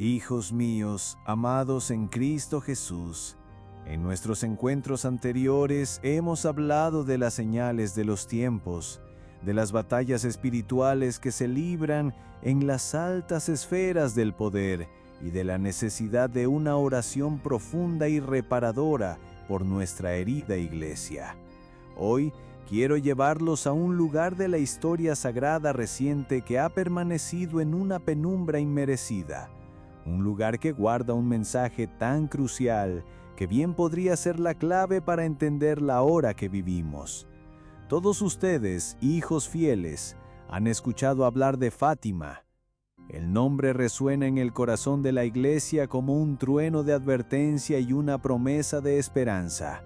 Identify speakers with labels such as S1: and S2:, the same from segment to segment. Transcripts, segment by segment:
S1: Hijos míos, amados en Cristo Jesús, en nuestros encuentros anteriores hemos hablado de las señales de los tiempos, de las batallas espirituales que se libran en las altas esferas del poder y de la necesidad de una oración profunda y reparadora por nuestra herida iglesia. Hoy quiero llevarlos a un lugar de la historia sagrada reciente que ha permanecido en una penumbra inmerecida. Un lugar que guarda un mensaje tan crucial que bien podría ser la clave para entender la hora que vivimos. Todos ustedes, hijos fieles, han escuchado hablar de Fátima. El nombre resuena en el corazón de la iglesia como un trueno de advertencia y una promesa de esperanza.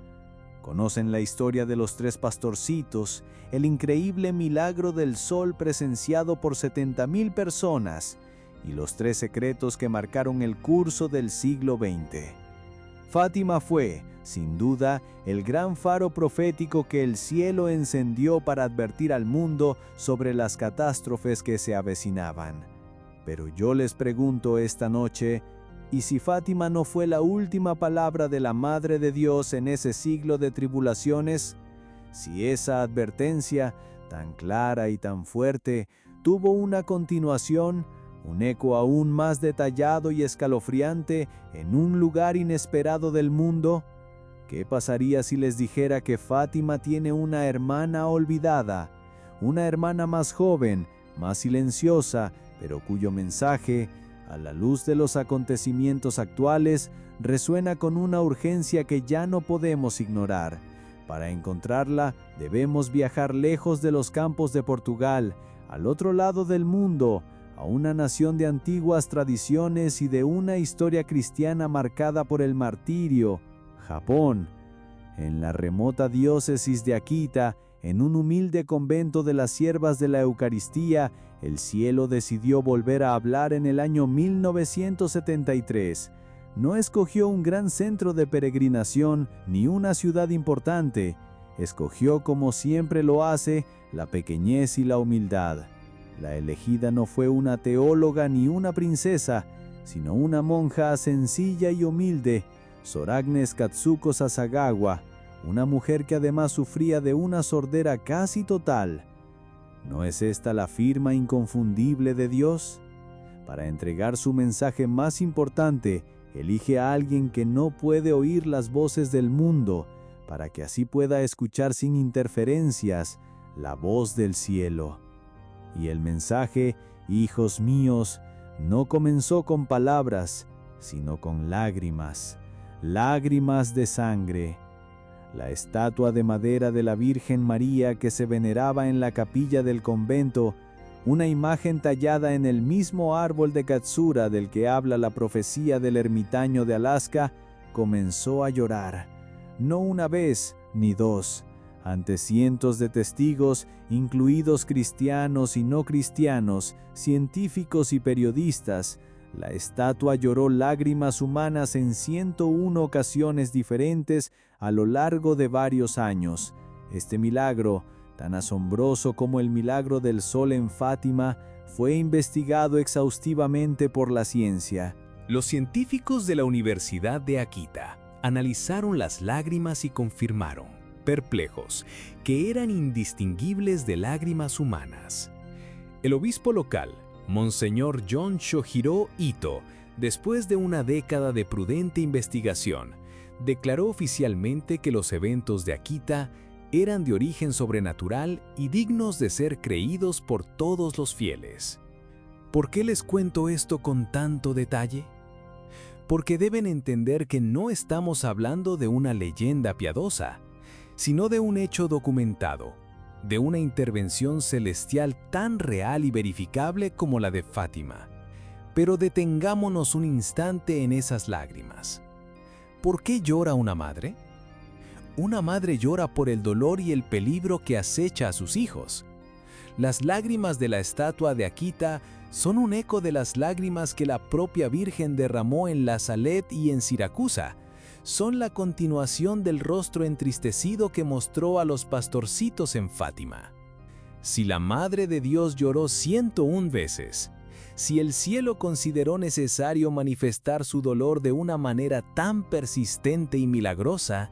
S1: Conocen la historia de los 3 pastorcitos, el increíble milagro del sol presenciado por 70,000 personas, y los 3 secretos que marcaron el curso del siglo XX. Fátima fue, sin duda, el gran faro profético que el cielo encendió para advertir al mundo sobre las catástrofes que se avecinaban. Pero yo les pregunto esta noche, ¿y si Fátima no fue la última palabra de la Madre de Dios en ese siglo de tribulaciones? Si esa advertencia, tan clara y tan fuerte, tuvo una continuación, un eco aún más detallado y escalofriante en un lugar inesperado del mundo, ¿qué pasaría si les dijera que Fátima tiene una hermana olvidada, una hermana más joven, más silenciosa, pero cuyo mensaje, a la luz de los acontecimientos actuales, resuena con una urgencia que ya no podemos ignorar? Para encontrarla, debemos viajar lejos de los campos de Portugal, al otro lado del mundo, a una nación de antiguas tradiciones y de una historia cristiana marcada por el martirio, Japón. En la remota diócesis de Akita, en un humilde convento de las Siervas de la Eucaristía, el cielo decidió volver a hablar en el año 1973. No escogió un gran centro de peregrinación ni una ciudad importante. Escogió, como siempre lo hace, la pequeñez y la humildad. La elegida no fue una teóloga ni una princesa, sino una monja sencilla y humilde, Sor Agnes Katsuko Sasagawa, una mujer que además sufría de una sordera casi total. ¿No es esta la firma inconfundible de Dios? Para entregar su mensaje más importante, elige a alguien que no puede oír las voces del mundo, para que así pueda escuchar sin interferencias la voz del cielo. Y el mensaje, hijos míos, no comenzó con palabras, sino con lágrimas, lágrimas de sangre. La estatua de madera de la Virgen María que se veneraba en la capilla del convento, una imagen tallada en el mismo árbol de Katsura del que habla la profecía del ermitaño de Alaska, comenzó a llorar, no una vez ni dos, ante cientos de testigos, incluidos cristianos y no cristianos, científicos y periodistas. La estatua lloró lágrimas humanas en 101 ocasiones diferentes a lo largo de varios años. Este milagro, tan asombroso como el milagro del sol en Fátima, fue investigado exhaustivamente por la ciencia.
S2: Los científicos de la Universidad de Akita analizaron las lágrimas y confirmaron, perplejos, que eran indistinguibles de lágrimas humanas. El obispo local, Monseñor John Shohiro Ito, después de una década de prudente investigación, declaró oficialmente que los eventos de Akita eran de origen sobrenatural y dignos de ser creídos por todos los fieles. ¿Por qué les cuento esto con tanto detalle? Porque deben entender que no estamos hablando de una leyenda piadosa, sino de un hecho documentado, de una intervención celestial tan real y verificable como la de Fátima. Pero detengámonos un instante en esas lágrimas. ¿Por qué llora una madre? Una madre llora por el dolor y el peligro que acecha a sus hijos. Las lágrimas de la estatua de Akita son un eco de las lágrimas que la propia Virgen derramó en La Salette y en Siracusa. Son la continuación del rostro entristecido que mostró a los pastorcitos en Fátima. Si la Madre de Dios lloró 101 veces, Si el cielo consideró necesario manifestar su dolor de una manera tan persistente y milagrosa,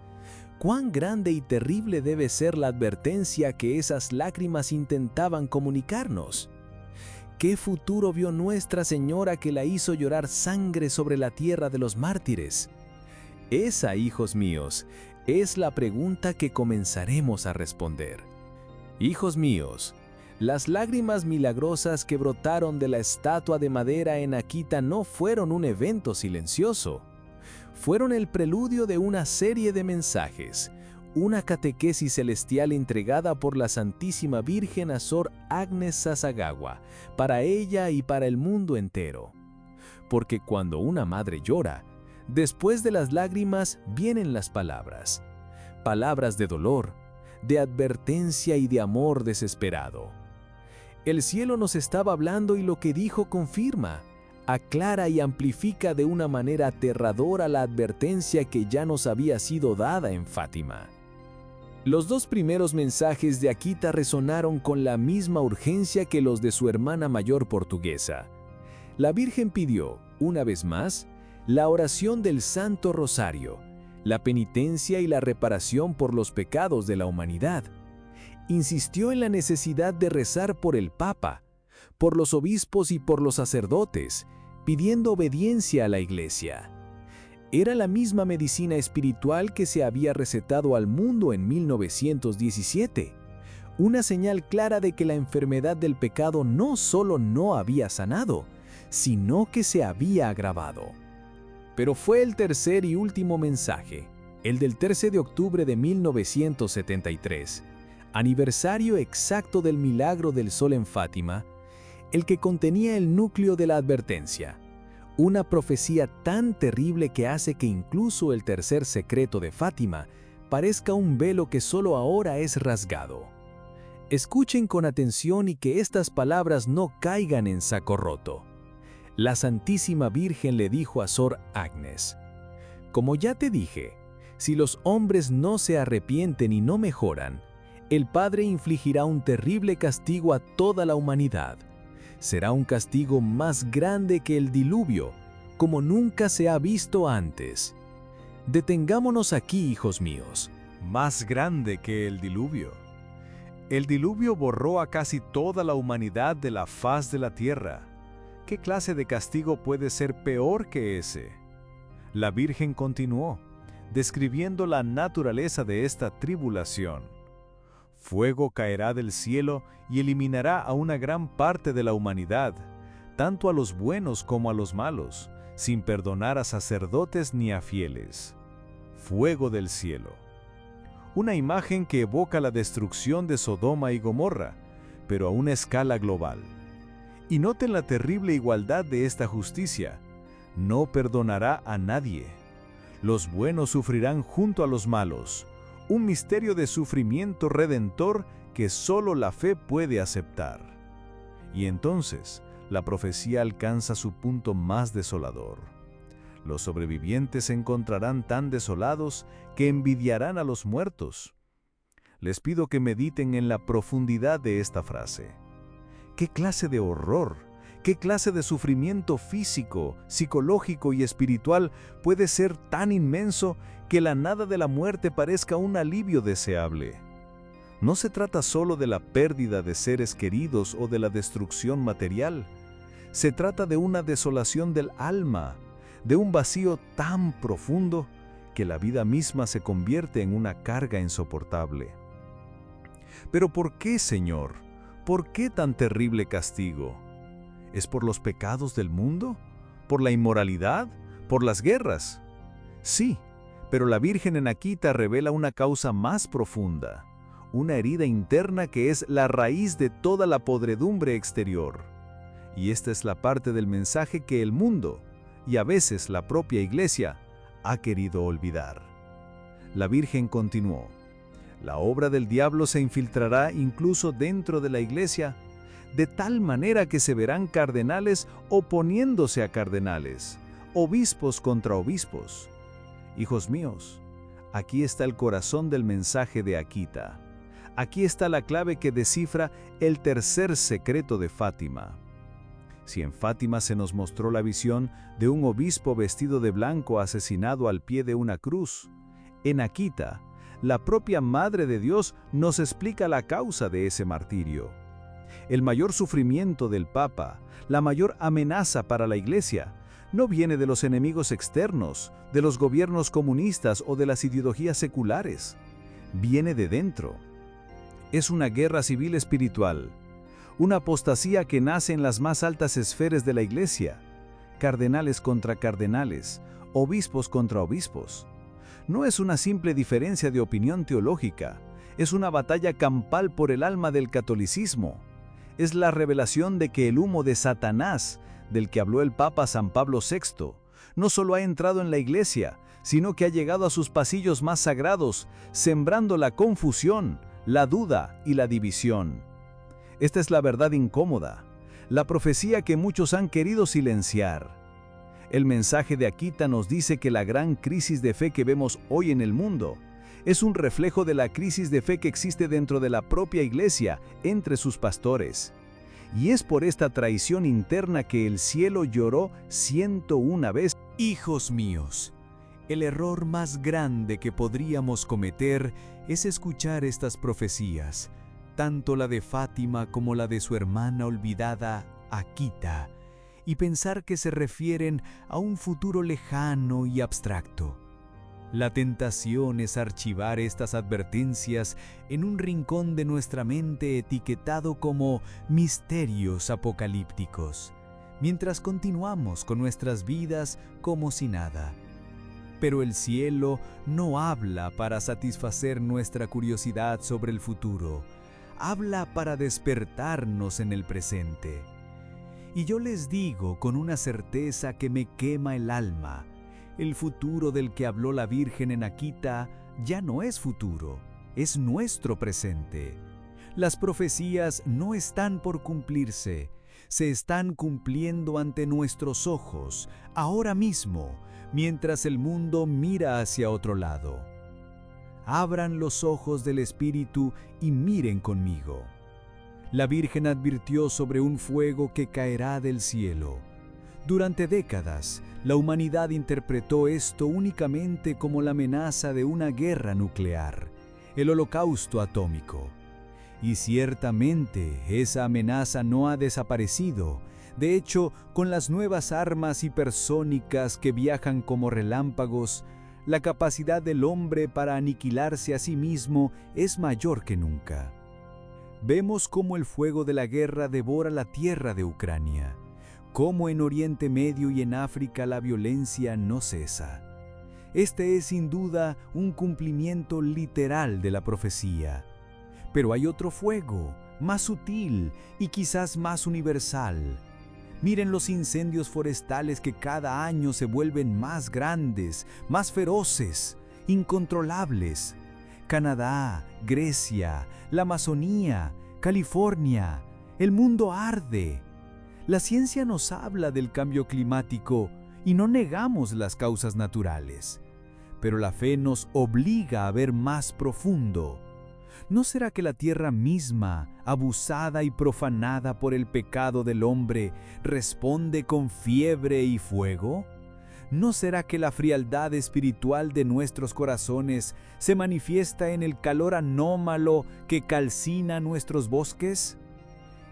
S2: ¿cuán grande y terrible debe ser la advertencia que esas lágrimas intentaban comunicarnos? ¿Qué futuro vio Nuestra Señora que la hizo llorar sangre sobre la tierra de los mártires? Esa, hijos míos, es la pregunta que comenzaremos a responder. Hijos míos, las lágrimas milagrosas que brotaron de la estatua de madera en Akita no fueron un evento silencioso. Fueron el preludio de una serie de mensajes, una catequesis celestial entregada por la Santísima Virgen a Sor Agnes Sasagawa, para ella y para el mundo entero. Porque cuando una madre llora, después de las lágrimas vienen las palabras. Palabras de dolor, de advertencia y de amor desesperado. El cielo nos estaba hablando y lo que dijo confirma, aclara y amplifica de una manera aterradora la advertencia que ya nos había sido dada en Fátima. Los dos primeros mensajes de Akita resonaron con la misma urgencia que los de su hermana mayor portuguesa. La Virgen pidió, una vez más, la oración del Santo Rosario, la penitencia y la reparación por los pecados de la humanidad. Insistió en la necesidad de rezar por el Papa, por los obispos y por los sacerdotes, pidiendo obediencia a la Iglesia. Era la misma medicina espiritual que se había recetado al mundo en 1917, una señal clara de que la enfermedad del pecado no solo no había sanado, sino que se había agravado. Pero fue el tercer y último mensaje, el del 13 de octubre de 1973, aniversario exacto del milagro del sol en Fátima, el que contenía el núcleo de la advertencia, una profecía tan terrible que hace que incluso el tercer secreto de Fátima parezca un velo que solo ahora es rasgado. Escuchen con atención y que estas palabras no caigan en saco roto. La Santísima Virgen le dijo a Sor Agnes: «Como ya te dije, si los hombres no se arrepienten y no mejoran, el Padre infligirá un terrible castigo a toda la humanidad. Será un castigo más grande que el diluvio, como nunca se ha visto antes. Detengámonos aquí, hijos míos».
S1: Más grande que el diluvio. El diluvio borró a casi toda la humanidad de la faz de la tierra. ¿Qué clase de castigo puede ser peor que ese? La Virgen continuó, describiendo la naturaleza de esta tribulación. Fuego caerá del cielo y eliminará a una gran parte de la humanidad, tanto a los buenos como a los malos, sin perdonar a sacerdotes ni a fieles. Fuego del cielo. Una imagen que evoca la destrucción de Sodoma y Gomorra, pero a una escala global. Y noten la terrible igualdad de esta justicia. No perdonará a nadie. Los buenos sufrirán junto a los malos. Un misterio de sufrimiento redentor que solo la fe puede aceptar. Y entonces, la profecía alcanza su punto más desolador. Los sobrevivientes se encontrarán tan desolados que envidiarán a los muertos. Les pido que mediten en la profundidad de esta frase. ¿Qué clase de horror, qué clase de sufrimiento físico, psicológico y espiritual puede ser tan inmenso que la nada de la muerte parezca un alivio deseable? No se trata solo de la pérdida de seres queridos o de la destrucción material. Se trata de una desolación del alma, de un vacío tan profundo que la vida misma se convierte en una carga insoportable. ¿Pero por qué, Señor? ¿Por qué tan terrible castigo? ¿Es por los pecados del mundo? ¿Por la inmoralidad? ¿Por las guerras? Sí, pero la Virgen en Akita revela una causa más profunda, una herida interna que es la raíz de toda la podredumbre exterior. Y esta es la parte del mensaje que el mundo, y a veces la propia Iglesia, ha querido olvidar. La Virgen continuó: la obra del diablo se infiltrará incluso dentro de la Iglesia, de tal manera que se verán cardenales oponiéndose a cardenales, obispos contra obispos. Hijos míos, aquí está el corazón del mensaje de Akita. Aquí está la clave que descifra el tercer secreto de Fátima. Si en Fátima se nos mostró la visión de un obispo vestido de blanco asesinado al pie de una cruz, en Akita, la propia Madre de Dios nos explica la causa de ese martirio. El mayor sufrimiento del Papa, la mayor amenaza para la Iglesia, no viene de los enemigos externos, de los gobiernos comunistas o de las ideologías seculares. Viene de dentro. Es una guerra civil espiritual, una apostasía que nace en las más altas esferas de la Iglesia, cardenales contra cardenales, obispos contra obispos. No es una simple diferencia de opinión teológica, es una batalla campal por el alma del catolicismo. Es la revelación de que el humo de Satanás, del que habló el Papa San Pablo VI, no solo ha entrado en la Iglesia, sino que ha llegado a sus pasillos más sagrados, sembrando la confusión, la duda y la división. Esta es la verdad incómoda, la profecía que muchos han querido silenciar. El mensaje de Akita nos dice que la gran crisis de fe que vemos hoy en el mundo es un reflejo de la crisis de fe que existe dentro de la propia Iglesia, entre sus pastores. Y es por esta traición interna que el cielo lloró 101 veces.
S2: Hijos míos, el error más grande que podríamos cometer es escuchar estas profecías, tanto la de Fátima como la de su hermana olvidada, Akita, y pensar que se refieren a un futuro lejano y abstracto. La tentación es archivar estas advertencias en un rincón de nuestra mente etiquetado como misterios apocalípticos, mientras continuamos con nuestras vidas como si nada. Pero el cielo no habla para satisfacer nuestra curiosidad sobre el futuro, habla para despertarnos en el presente. Y yo les digo con una certeza que me quema el alma, el futuro del que habló la Virgen en Akita ya no es futuro, es nuestro presente. Las profecías no están por cumplirse, se están cumpliendo ante nuestros ojos, ahora mismo, mientras el mundo mira hacia otro lado. Abran los ojos del Espíritu y miren conmigo. La Virgen advirtió sobre un fuego que caerá del cielo. Durante décadas, la humanidad interpretó esto únicamente como la amenaza de una guerra nuclear, el holocausto atómico. Y ciertamente esa amenaza no ha desaparecido. De hecho, con las nuevas armas hipersónicas que viajan como relámpagos, la capacidad del hombre para aniquilarse a sí mismo es mayor que nunca. Vemos cómo el fuego de la guerra devora la tierra de Ucrania, cómo en Oriente Medio y en África la violencia no cesa. Este es sin duda un cumplimiento literal de la profecía. Pero hay otro fuego, más sutil y quizás más universal. Miren los incendios forestales que cada año se vuelven más grandes, más feroces, incontrolables. Canadá, Grecia, la Amazonía, California, el mundo arde. La ciencia nos habla del cambio climático y no negamos las causas naturales, pero la fe nos obliga a ver más profundo. ¿No será que la tierra misma, abusada y profanada por el pecado del hombre, responde con fiebre y fuego? ¿No será que la frialdad espiritual de nuestros corazones se manifiesta en el calor anómalo que calcina nuestros bosques?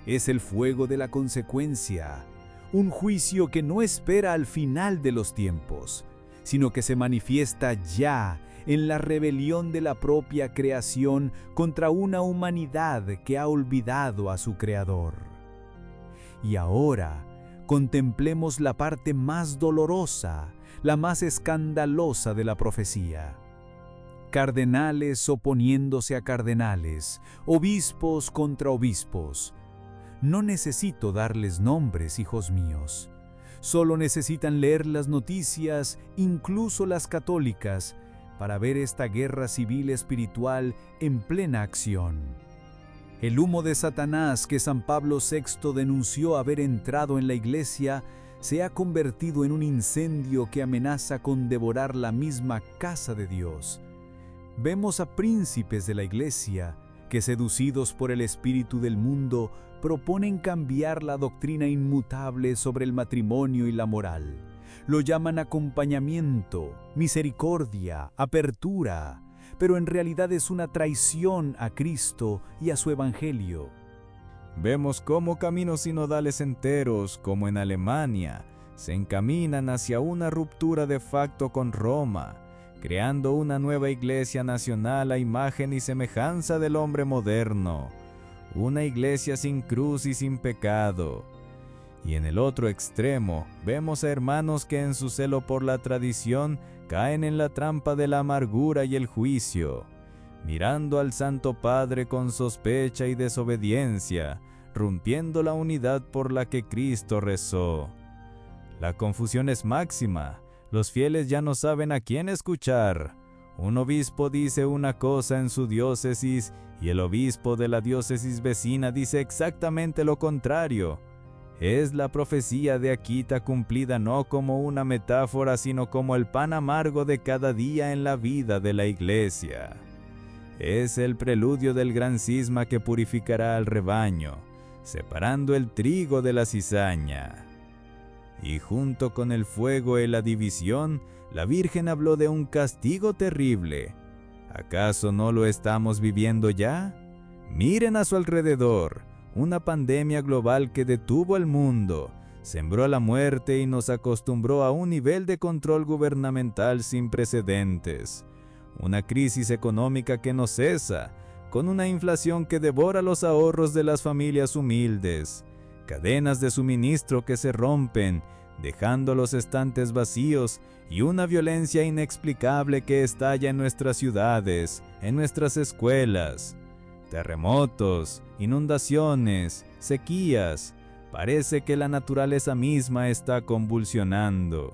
S2: Es el fuego de la consecuencia, un juicio que no espera al final de los tiempos, sino que se manifiesta ya en la rebelión de la propia creación contra una humanidad que ha olvidado a su Creador. Y ahora, contemplemos la parte más dolorosa, la más escandalosa de la profecía. Cardenales oponiéndose a cardenales, obispos contra obispos. No necesito darles nombres, hijos míos. Solo necesitan leer las noticias, incluso las católicas, para ver esta guerra civil espiritual en plena acción. El humo de Satanás que San Pablo VI denunció haber entrado en la Iglesia se ha convertido en un incendio que amenaza con devorar la misma casa de Dios. Vemos a príncipes de la Iglesia que, seducidos por el espíritu del mundo,
S3: proponen cambiar la doctrina inmutable sobre el matrimonio y la moral. Lo llaman acompañamiento, misericordia, apertura, pero en realidad es una traición a Cristo y a su Evangelio.
S1: Vemos cómo caminos sinodales enteros, como en Alemania, se encaminan hacia una ruptura de facto con Roma, creando una nueva iglesia nacional a imagen y semejanza del hombre moderno, una iglesia sin cruz y sin pecado. Y en el otro extremo, vemos a hermanos que en su celo por la tradición caen en la trampa de la amargura y el juicio, mirando al Santo Padre con sospecha y desobediencia, rompiendo la unidad por la que Cristo rezó. La confusión es máxima, los fieles ya no saben a quién escuchar. Un obispo dice una cosa en su diócesis y el obispo de la diócesis vecina dice exactamente lo contrario. Es la profecía de Akita cumplida no como una metáfora, sino como el pan amargo de cada día en la vida de la iglesia. Es el preludio del gran cisma que purificará al rebaño, separando el trigo de la cizaña. Y junto con el fuego y la división, la Virgen habló de un castigo terrible. ¿Acaso no lo estamos viviendo ya? Miren a su alrededor. Una pandemia global que detuvo al mundo, sembró la muerte y nos acostumbró a un nivel de control gubernamental sin precedentes. Una crisis económica que no cesa, con una inflación que devora los ahorros de las familias humildes, cadenas de suministro que se rompen, dejando los estantes vacíos y una violencia inexplicable que estalla en nuestras ciudades, en nuestras escuelas. Terremotos, inundaciones, sequías, parece que la naturaleza misma está convulsionando.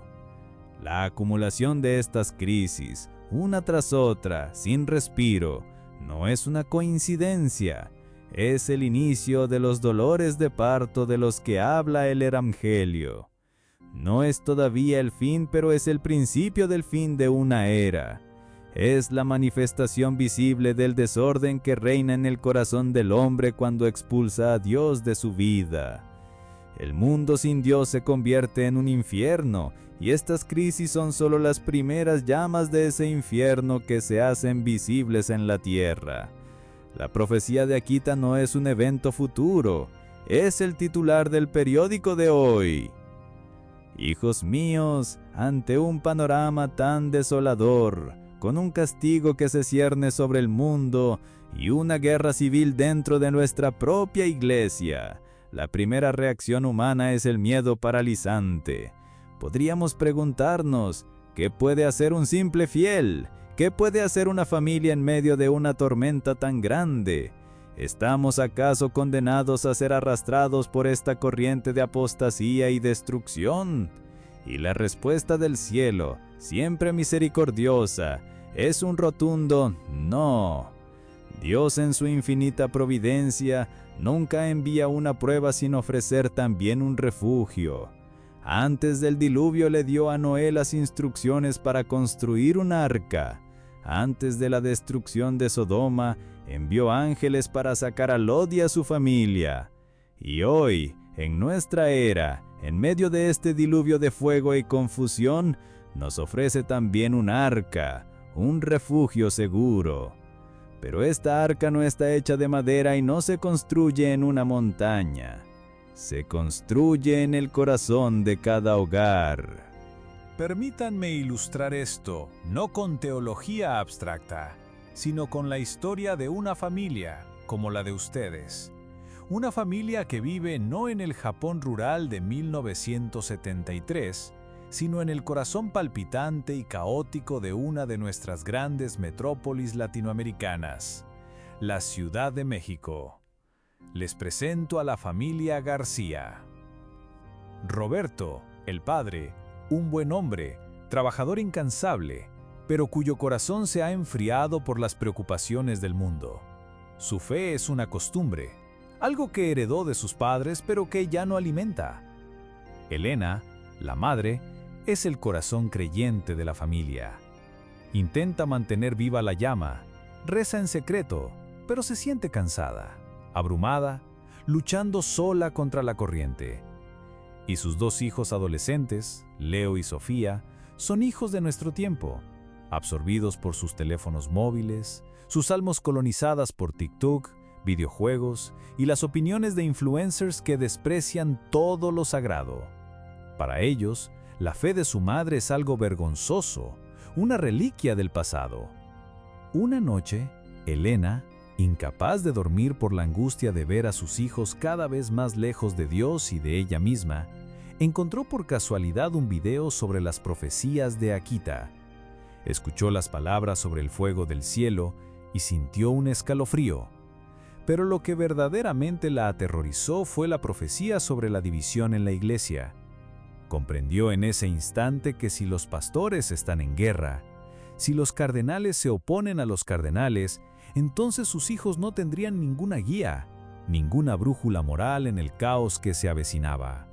S1: La acumulación de estas crisis, una tras otra, sin respiro, no es una coincidencia, es el inicio de los dolores de parto de los que habla el Evangelio. No es todavía el fin, pero es el principio del fin de una era. Es la manifestación visible del desorden que reina en el corazón del hombre cuando expulsa a Dios de su vida. El mundo sin Dios se convierte en un infierno, y estas crisis son solo las primeras llamas de ese infierno que se hacen visibles en la tierra. La profecía de Akita no es un evento futuro, es el titular del periódico de hoy. Hijos míos, ante un panorama tan desolador, con un castigo que se cierne sobre el mundo y una guerra civil dentro de nuestra propia iglesia, la primera reacción humana es el miedo paralizante. Podríamos preguntarnos, ¿qué puede hacer un simple fiel? ¿Qué puede hacer una familia en medio de una tormenta tan grande? ¿Estamos acaso condenados a ser arrastrados por esta corriente de apostasía y destrucción? Y la respuesta del cielo, siempre misericordiosa, es un rotundo no. Dios en su infinita providencia nunca envía una prueba sin ofrecer también un refugio. Antes del diluvio le dio a Noé las instrucciones para construir un arca. Antes de la destrucción de Sodoma, envió ángeles para sacar a Lot y a su familia. Y hoy, en nuestra era, en medio de este diluvio de fuego y confusión, nos ofrece también un arca, un refugio seguro. Pero esta arca no está hecha de madera y no se construye en una montaña. Se construye en el corazón de cada hogar.
S4: Permítanme ilustrar esto, no con teología abstracta, sino con la historia de una familia, como la de ustedes. Una familia que vive no en el Japón rural de 1973, sino en el corazón palpitante y caótico de una de nuestras grandes metrópolis latinoamericanas, la Ciudad de México. Les presento a la familia García. Roberto, el padre, un buen hombre, trabajador incansable, pero cuyo corazón se ha enfriado por las preocupaciones del mundo. Su fe es una costumbre, algo que heredó de sus padres pero que ya no alimenta. Elena, la madre, es el corazón creyente de la familia. Intenta mantener viva la llama, reza en secreto, pero se siente cansada, abrumada, luchando sola contra la corriente. Y sus 2 hijos adolescentes, Leo y Sofía, son hijos de nuestro tiempo, absorbidos por sus teléfonos móviles, sus almas colonizadas por TikTok, videojuegos y las opiniones de influencers que desprecian todo lo sagrado. Para ellos, la fe de su madre es algo vergonzoso, una reliquia del pasado. Una noche, Elena, incapaz de dormir por la angustia de ver a sus hijos cada vez más lejos de Dios y de ella misma, encontró por casualidad un video sobre las profecías de Akita. Escuchó las palabras sobre el fuego del cielo y sintió un escalofrío. Pero lo que verdaderamente la aterrorizó fue la profecía sobre la división en la iglesia. Comprendió en ese instante que si los pastores están en guerra, si los cardenales se oponen a los cardenales, entonces sus hijos no tendrían ninguna guía, ninguna brújula moral en el caos que se avecinaba.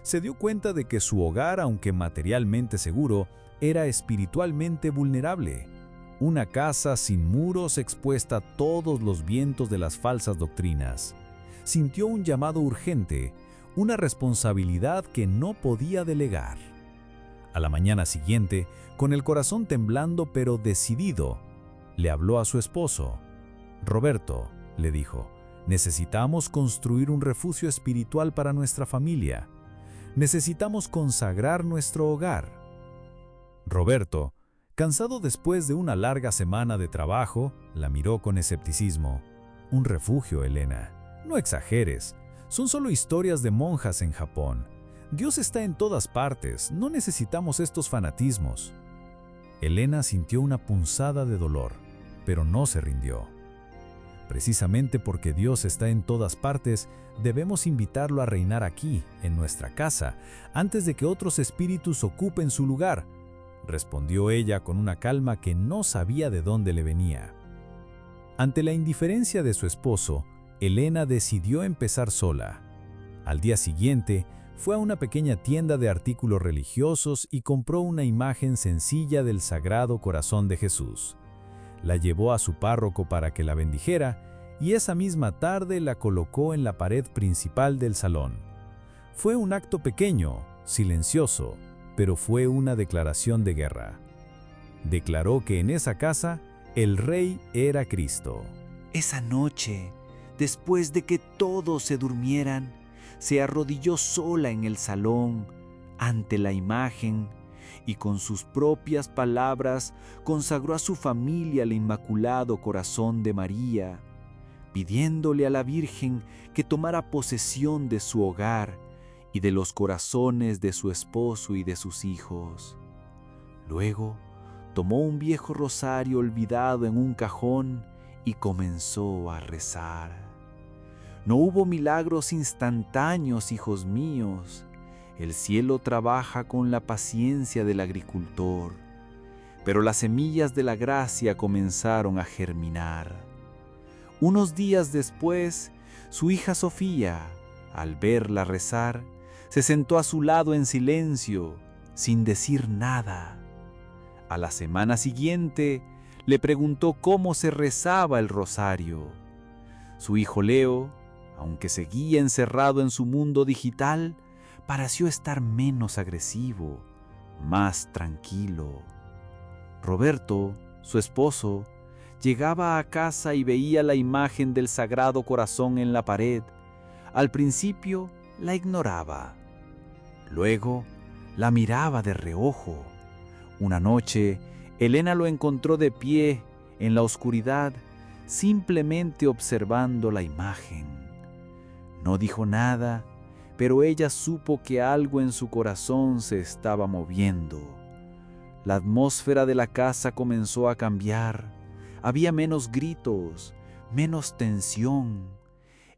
S4: Se dio cuenta de que su hogar, aunque materialmente seguro, era espiritualmente vulnerable. Una casa sin muros expuesta a todos los vientos de las falsas doctrinas. Sintió un llamado urgente, una responsabilidad que no podía delegar. A la mañana siguiente, con el corazón temblando pero decidido, le habló a su esposo. «Roberto», le dijo, «necesitamos construir un refugio espiritual para nuestra familia. Necesitamos consagrar nuestro hogar». Roberto, cansado después de una larga semana de trabajo, la miró con escepticismo. «Un refugio, Elena. No exageres. Son solo historias de monjas en Japón. Dios está en todas partes. No necesitamos estos fanatismos». Elena sintió una punzada de dolor, pero no se rindió. Precisamente porque Dios está en todas partes, debemos invitarlo a reinar aquí, en nuestra casa, antes de que otros espíritus ocupen su lugar, respondió ella con una calma que no sabía de dónde le venía. Ante la indiferencia de su esposo, Elena decidió empezar sola. Al día siguiente, fue a una pequeña tienda de artículos religiosos y compró una imagen sencilla del Sagrado Corazón de Jesús. La llevó a su párroco para que la bendijera y esa misma tarde la colocó en la pared principal del salón. Fue un acto pequeño, silencioso, pero fue una declaración de guerra. Declaró que en esa casa el Rey era Cristo.
S5: Esa noche, después de que todos se durmieran, se arrodilló sola en el salón, ante la imagen, y con sus propias palabras consagró a su familia al Inmaculado Corazón de María, pidiéndole a la Virgen que tomara posesión de su hogar y de los corazones de su esposo y de sus hijos. Luego, tomó un viejo rosario olvidado en un cajón y comenzó a rezar. No hubo milagros instantáneos, hijos míos. El cielo trabaja con la paciencia del agricultor, pero las semillas de la gracia comenzaron a germinar. Unos días después, su hija Sofía, al verla rezar, se sentó a su lado en silencio, sin decir nada. A la semana siguiente, le preguntó cómo se rezaba el rosario. Su hijo Leo, aunque seguía encerrado en su mundo digital, pareció estar menos agresivo, más tranquilo. Roberto, su esposo, llegaba a casa y veía la imagen del Sagrado Corazón en la pared. Al principio la ignoraba. Luego la miraba de reojo. Una noche, Elena lo encontró de pie en la oscuridad, simplemente observando la imagen. No dijo nada, pero ella supo que algo en su corazón se estaba moviendo. La atmósfera de la casa comenzó a cambiar. Había menos gritos, menos tensión.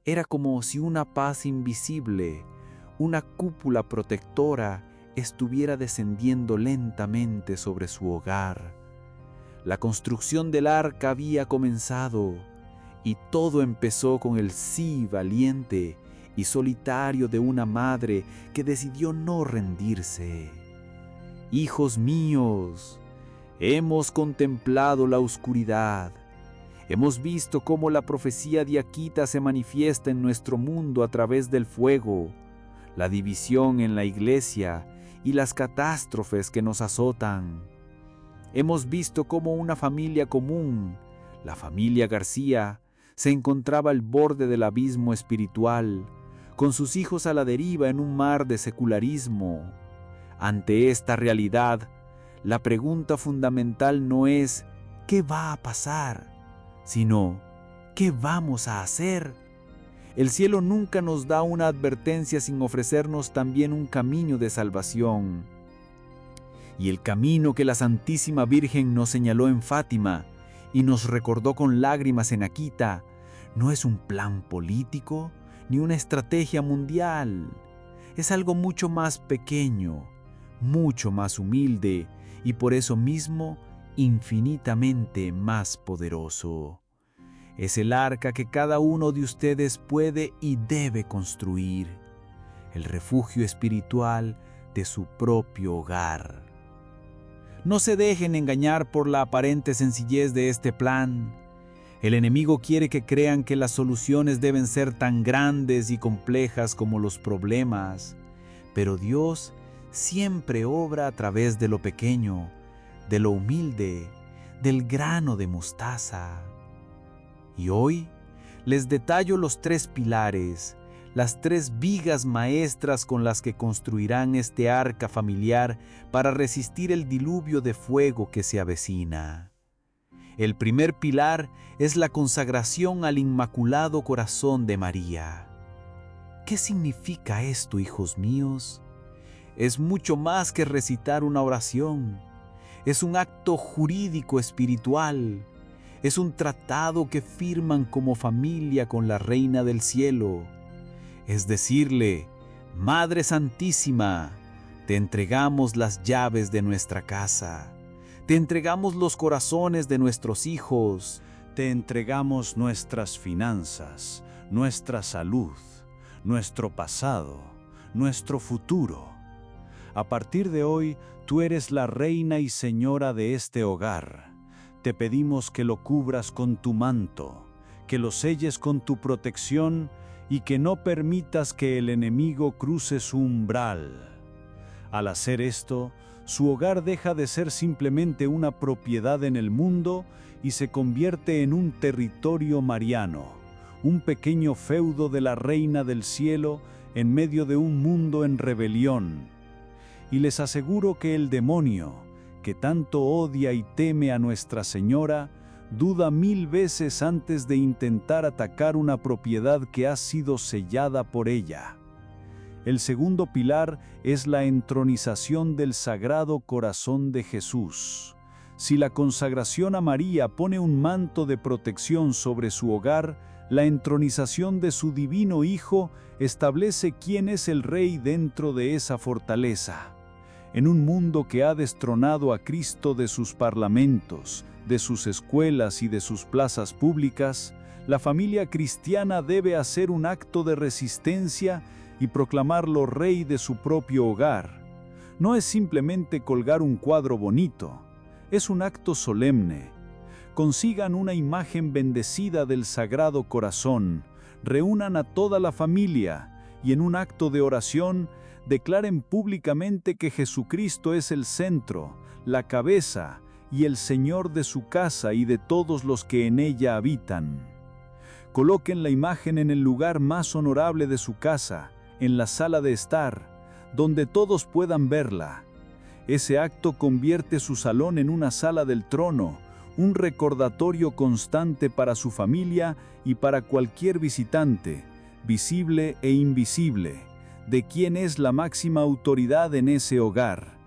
S5: Era como si una paz invisible, una cúpula protectora, estuviera descendiendo lentamente sobre su hogar. La construcción del arca había comenzado, y todo empezó con el sí valiente y solitario de una madre que decidió no rendirse. Hijos míos, hemos contemplado la oscuridad, Hemos visto cómo la profecía de Akita se manifiesta en nuestro mundo a través del fuego, la división en la iglesia y las catástrofes que nos azotan. Hemos visto cómo una familia común, la familia García, se encontraba al borde del abismo espiritual, con sus hijos a la deriva en un mar de secularismo. Ante esta realidad, la pregunta fundamental no es ¿qué va a pasar?, sino ¿qué vamos a hacer? El cielo nunca nos da una advertencia sin ofrecernos también un camino de salvación. Y el camino que la Santísima Virgen nos señaló en Fátima y nos recordó con lágrimas en Akita, no es un plan político ni una estrategia mundial. Es algo mucho más pequeño, mucho más humilde y por eso mismo infinitamente más poderoso. Es el arca que cada uno de ustedes puede y debe construir, el refugio espiritual de su propio hogar. No se dejen engañar por la aparente sencillez de este plan. El enemigo quiere que crean que las soluciones deben ser tan grandes y complejas como los problemas, pero Dios siempre obra a través de lo pequeño, de lo humilde, del grano de mostaza. Y hoy les detallo los 3 pilares, las 3 vigas maestras con las que construirán este arca familiar para resistir el diluvio de fuego que se avecina. El primer pilar es la consagración al Inmaculado Corazón de María. ¿Qué significa esto, hijos míos? Es mucho más que recitar una oración. Es un acto jurídico espiritual. Es un tratado que firman como familia con la Reina del Cielo. Es decirle, Madre Santísima, te entregamos las llaves de nuestra casa. Te entregamos los corazones de nuestros hijos.
S4: Te entregamos nuestras finanzas, nuestra salud, nuestro pasado, nuestro futuro. A partir de hoy, tú eres la reina y señora de este hogar. Te pedimos que lo cubras con tu manto, que lo selles con tu protección y que no permitas que el enemigo cruce su umbral. Al hacer esto, su hogar deja de ser simplemente una propiedad en el mundo y se convierte en un territorio mariano, un pequeño feudo de la Reina del Cielo en medio de un mundo en rebelión. Y les aseguro que el demonio, que tanto odia y teme a Nuestra Señora, duda 1000 veces antes de intentar atacar una propiedad que ha sido sellada por ella. El segundo pilar es la entronización del Sagrado Corazón de Jesús. Si la consagración a María pone un manto de protección sobre su hogar, la entronización de su divino Hijo establece quién es el Rey dentro de esa fortaleza. En un mundo que ha destronado a Cristo de sus parlamentos, de sus escuelas y de sus plazas públicas, la familia cristiana debe hacer un acto de resistencia y proclamarlo Rey de su propio hogar. No es simplemente colgar un cuadro bonito, es un acto solemne. Consigan una imagen bendecida del Sagrado Corazón, reúnan a toda la familia y en un acto de oración declaren públicamente que Jesucristo es el centro, la cabeza y el Señor de su casa y de todos los que en ella habitan. Coloquen la imagen en el lugar más honorable de su casa, en la sala de estar, donde todos puedan verla. Ese acto convierte su salón en una sala del trono, un recordatorio constante para su familia y para cualquier visitante, visible e invisible, de quién es la máxima autoridad en ese hogar.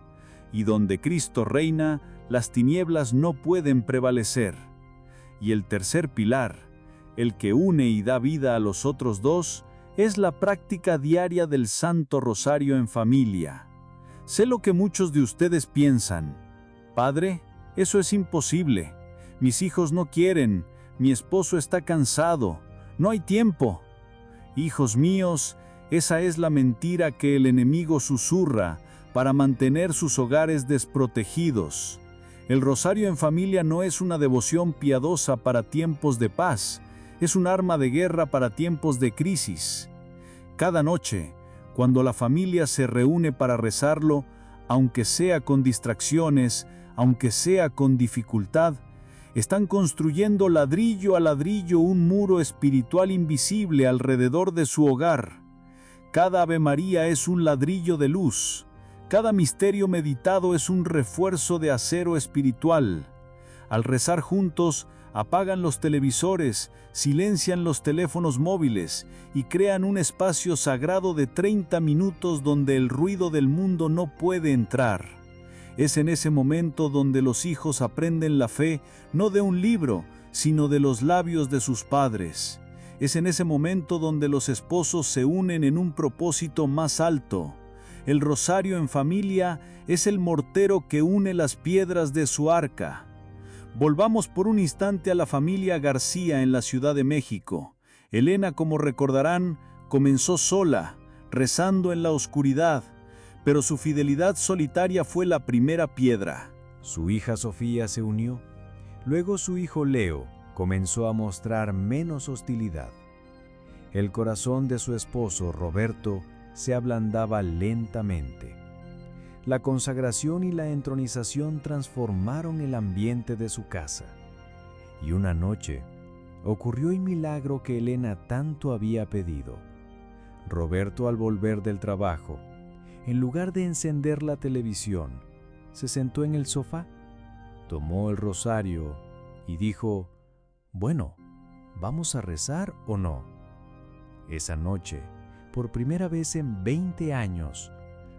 S4: Y donde Cristo reina, las tinieblas no pueden prevalecer. Y el tercer pilar, el que une y da vida a los otros 2, es la práctica diaria del Santo Rosario en familia. Sé lo que muchos de ustedes piensan. Padre, eso es imposible. Mis hijos no quieren, mi esposo está cansado, no hay tiempo. Hijos míos, esa es la mentira que el enemigo susurra para mantener sus hogares desprotegidos.
S3: El rosario en familia no es una devoción piadosa para tiempos de paz, es un arma de guerra para tiempos de crisis. Cada noche, cuando la familia se reúne para rezarlo, aunque sea con distracciones, aunque sea con dificultad, están construyendo ladrillo a ladrillo un muro espiritual invisible alrededor de su hogar. Cada Ave María es un ladrillo de luz. Cada misterio meditado es un refuerzo de acero espiritual. Al rezar juntos, apagan los televisores, silencian los teléfonos móviles y crean un espacio sagrado de 30 minutos donde el ruido del mundo no puede entrar. Es en ese momento donde los hijos aprenden la fe, no de un libro, sino de los labios de sus padres. Es en ese momento donde los esposos se unen en un propósito más alto. El rosario en familia es el mortero que une las piedras de su arca. Volvamos por un instante a la familia García en la Ciudad de México. Elena, como recordarán, comenzó sola, rezando en la oscuridad, pero su fidelidad solitaria fue la primera piedra.
S1: Su hija Sofía se unió. Luego su hijo Leo comenzó a mostrar menos hostilidad. El corazón de su esposo, Roberto, se ablandaba lentamente. La consagración y la entronización transformaron el ambiente de su casa. Y una noche ocurrió el milagro que Elena tanto había pedido. Roberto, al volver del trabajo, en lugar de encender la televisión, se sentó en el sofá, tomó el rosario y dijo: «Bueno, ¿vamos a rezar o no?». Esa noche, por primera vez en 20 años,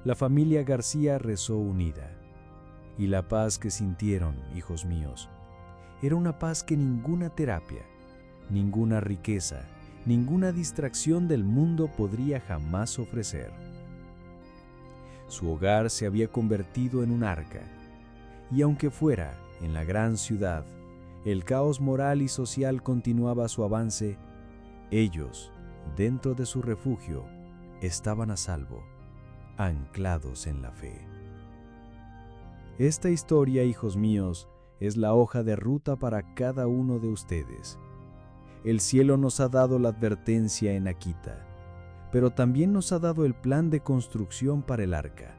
S1: la familia García rezó unida. Y la paz que sintieron, hijos míos, era una paz que ninguna terapia, ninguna riqueza, ninguna distracción del mundo podría jamás ofrecer. Su hogar se había convertido en un arca, y aunque fuera en la gran ciudad, el caos moral y social continuaba su avance, ellos, dentro de su refugio, estaban a salvo, anclados en la fe. Esta historia, hijos míos, es la hoja de ruta para cada uno de ustedes. El cielo nos ha dado la advertencia en Akita, pero también nos ha dado el plan de construcción para el arca.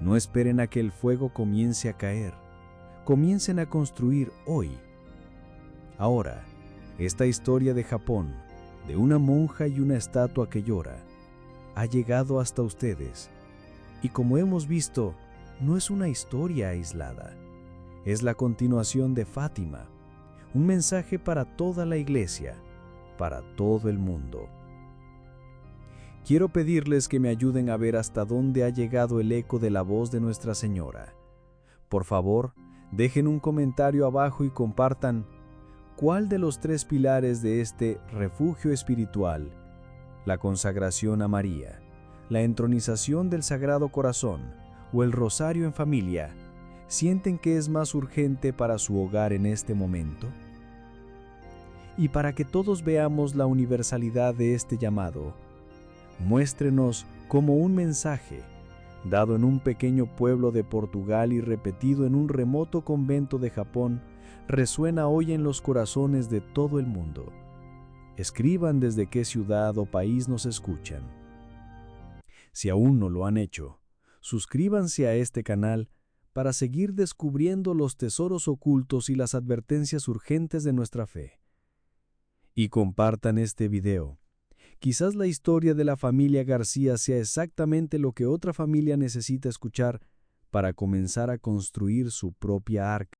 S1: No esperen a que el fuego comience a caer. Comiencen a construir hoy. Ahora, esta historia de Japón, de una monja y una estatua que llora, ha llegado hasta ustedes. Y como hemos visto, no es una historia aislada. Es la continuación de Fátima, un mensaje para toda la iglesia, para todo el mundo. Quiero pedirles que me ayuden a ver hasta dónde ha llegado el eco de la voz de Nuestra Señora. Por favor, dejen un comentario abajo y compartan cuál de los 3 pilares de este refugio espiritual, la consagración a María, la entronización del Sagrado Corazón o el rosario en familia, sienten que es más urgente para su hogar en este momento. Y para que todos veamos la universalidad de este llamado, muéstrenos cómo un mensaje, dado en un pequeño pueblo de Portugal y repetido en un remoto convento de Japón, resuena hoy en los corazones de todo el mundo. Escriban desde qué ciudad o país nos escuchan. Si aún no lo han hecho, suscríbanse a este canal para seguir descubriendo los tesoros ocultos y las advertencias urgentes de nuestra fe. Y compartan este video. Quizás la historia de la familia García sea exactamente lo que otra familia necesita escuchar para comenzar a construir su propia arca.